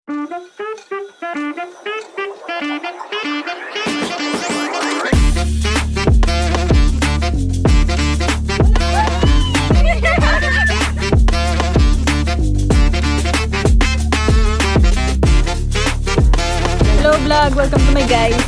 Hello vlog, welcome to my guys.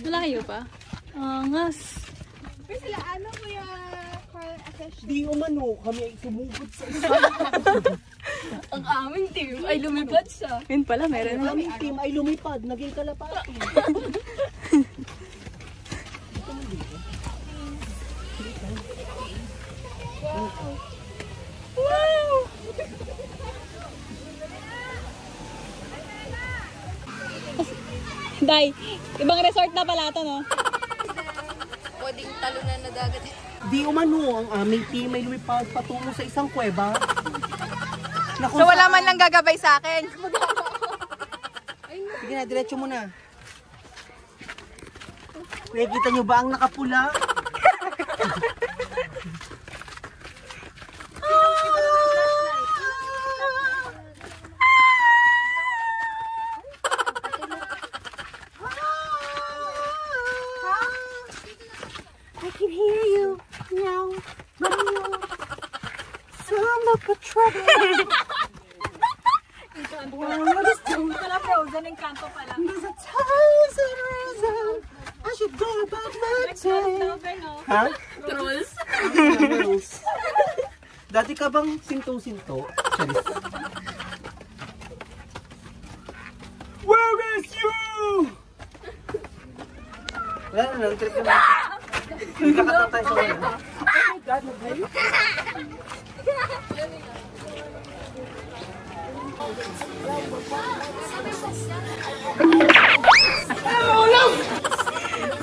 Malayo pa? Angas. Pero sila ano kuya? Di umano, kami ay sumugod sa isa. Ang aming team ay lumipad siya. Yun pala, meron Ang aming team ay lumipad, naging kalapati. Wow! Day, ibang resort na pala ito, no? Pwedeng talunan na dagat. Di umano, ang aming team ay lumipad patungo sa isang kuweba. So wala man lang gagabay sa akin. Sige na, diretso mo na. Nakikita nyo ba ang nakapula? I can hear you now, sound of a trouble. Wala frozen, yung kanto pala. There's a thousand reasons I should go about my day. Ha? Trolls? Trolls. Dati ka bang sinto-sinto? Charis. Where is you? Wala na lang, trip na lang. Kakatatay sa wala. Oh my God, naghayo.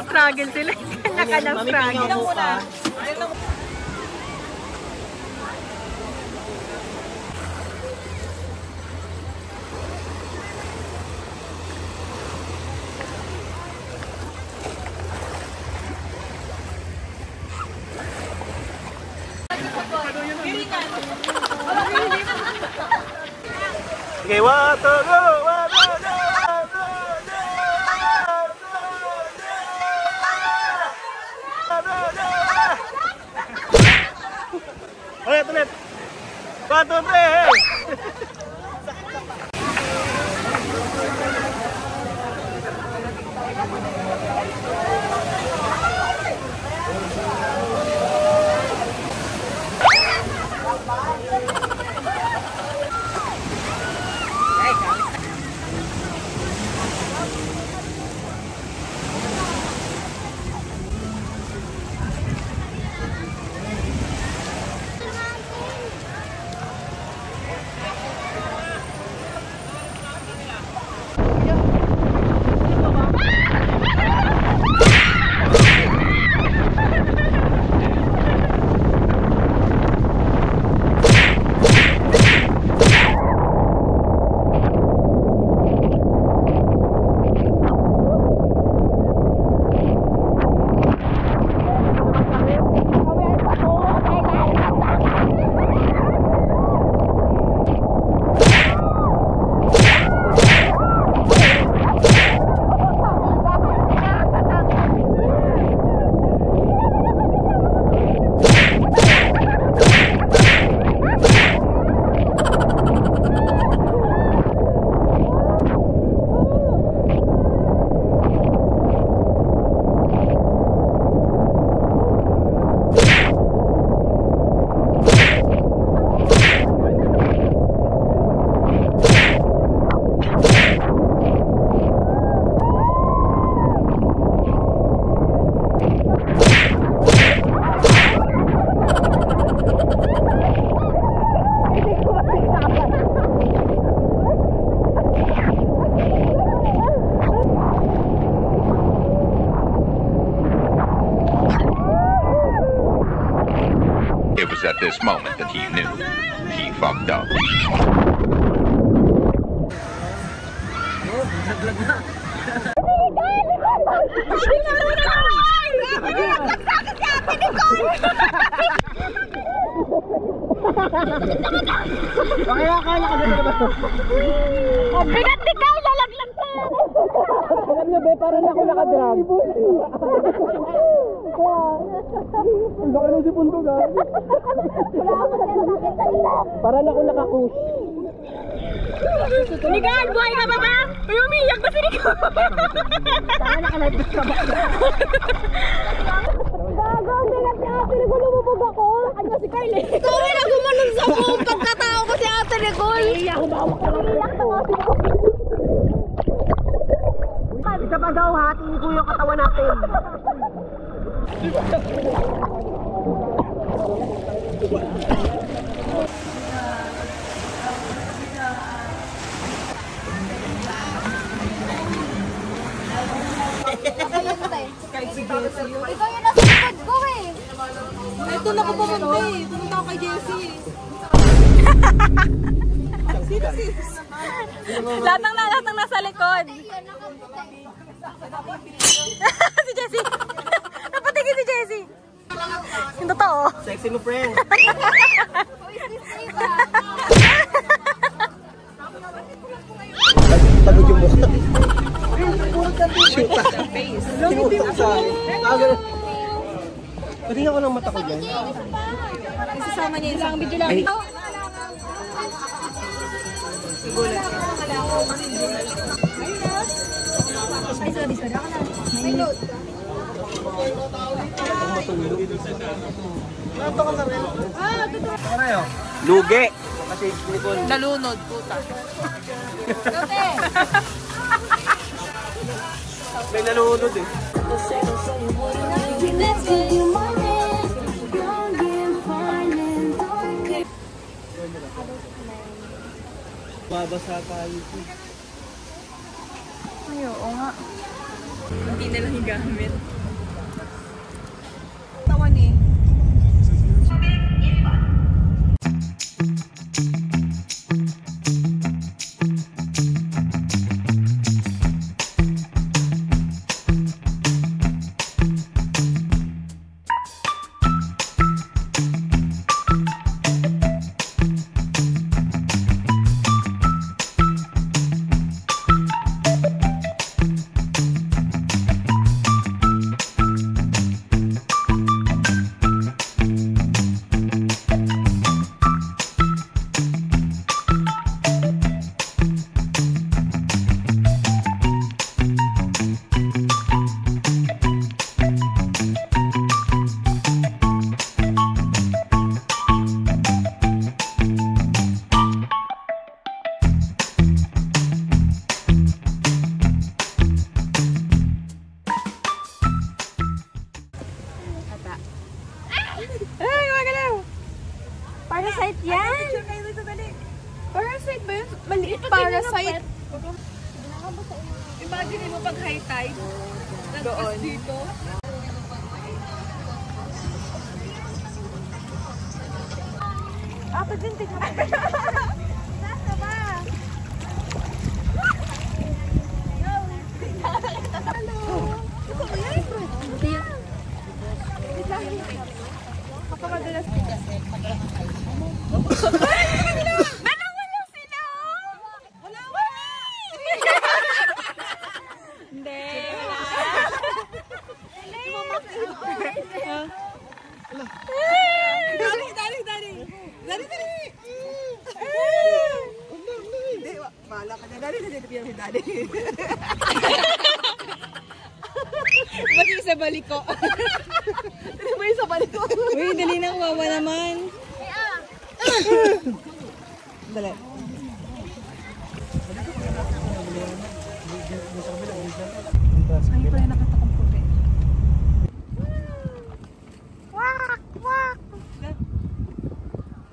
Struggle sila. Kanya-kanyang struggle. Okay, one, two, go! One, two, go! Ulit, ulit! 1, 2, 3, hey! was at this moment that he knew he fucked up. Kaya akala ka na ba? Ang bigat ni Carl, lalaglag ka! Alam niyo, be, parang ako nakadrag. Ang laki nung sipon ko, ga. Parang ako nakakush. Nigan, buhay ka ba ba? Uy, umiyak ba si Nigan? Saan nakalive ka ba? Gago, ang bigat si Ate Nicole, lumubog ako. Kanya si Carl eh. Ikaw rin ang gumanon sa buong pagkatao ko si Ate Nicole. Iiyak ko ba ako? Iiyak na nga si Isa pa daw, hatiin ko yung katawan natin. Ikaw yung nasa likod ko eh. Ito na ko pumunta eh. Pumunta ako kay Jessie. Lahat ng nasa likod. Si Jessie. Napatigil si Jessie. Yung totoo. Sexy mo, friend. Pagod yung mukha. Shoot ah. Sinutak sa akin. Patingin ako ng mata ko dyan. Isasama niya isang video lang. Ay. Lugi. Kasi Nicole. Nalunod, puta. May nalunod eh. Babasa tayo. Ay, oo nga. Hindi na lang higamit. Tawan eh. Ay, magalaw! Parasite yan! Parasite ba yun? Maliit parasite. Imagine mo pag high tide. Doon. Dito. Apat din tignan. Nasa ba? Kapag-adalas. Nanawala sila! Wala! Hindi, wala. Dali! Hindi, bahala ka na. Dali. Ba't yung sa balik ko? Ano ba yung sa balik ko? Uy, dali na, wawa naman. Dali. Ay, pala nakita kong puti. Wak!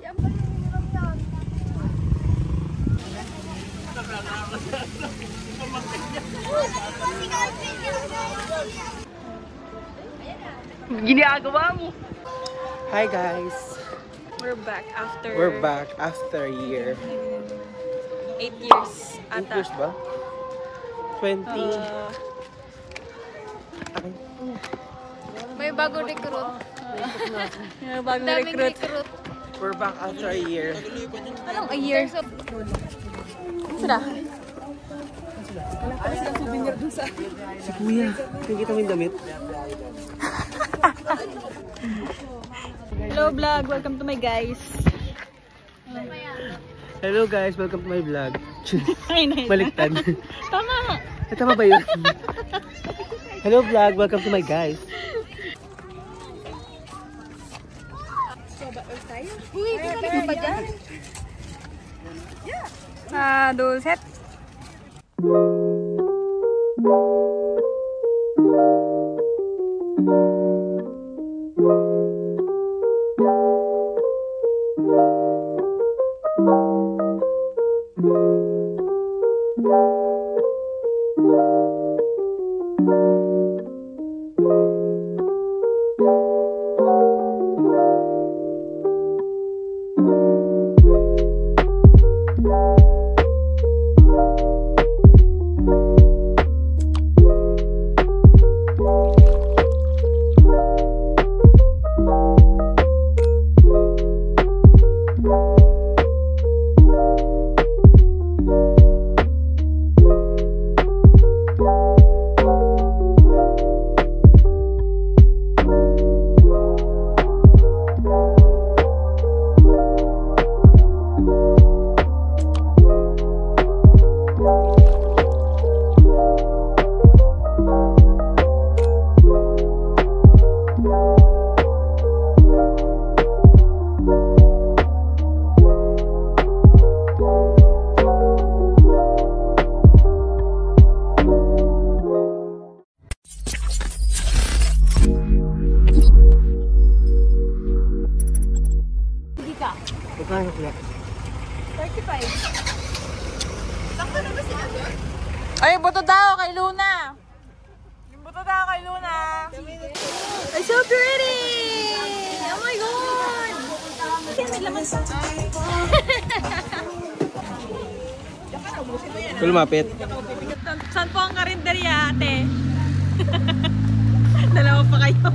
Yan ba yung hirap yan? Ginagawa mo. Hi guys. We're back after... We're back after a year. 8 years 8 ata. years ba? 20. May bagong recruit. Bagong Daming recruit. recruit. We're back after a year. Anong a year? Sila? Si Kuya, nakikita mo yung damit? Hello vlog, welcome to my guys. Hello guys, welcome to my vlog. Ay, nice. Baliktad. Tama. Tama ba yun? Hello vlog, welcome to my guys. Uy, ito pa dyan. Dulcet. Magkano kaya? 35. Sakto na ba sila doon? Ay, buto daw kay Luna. Yung buto daw kay Luna. It's so pretty! Oh my God! Kasi may laman sa... Ito lumapit. Saan po ang karinderya, ate? Dalawa pa kayo.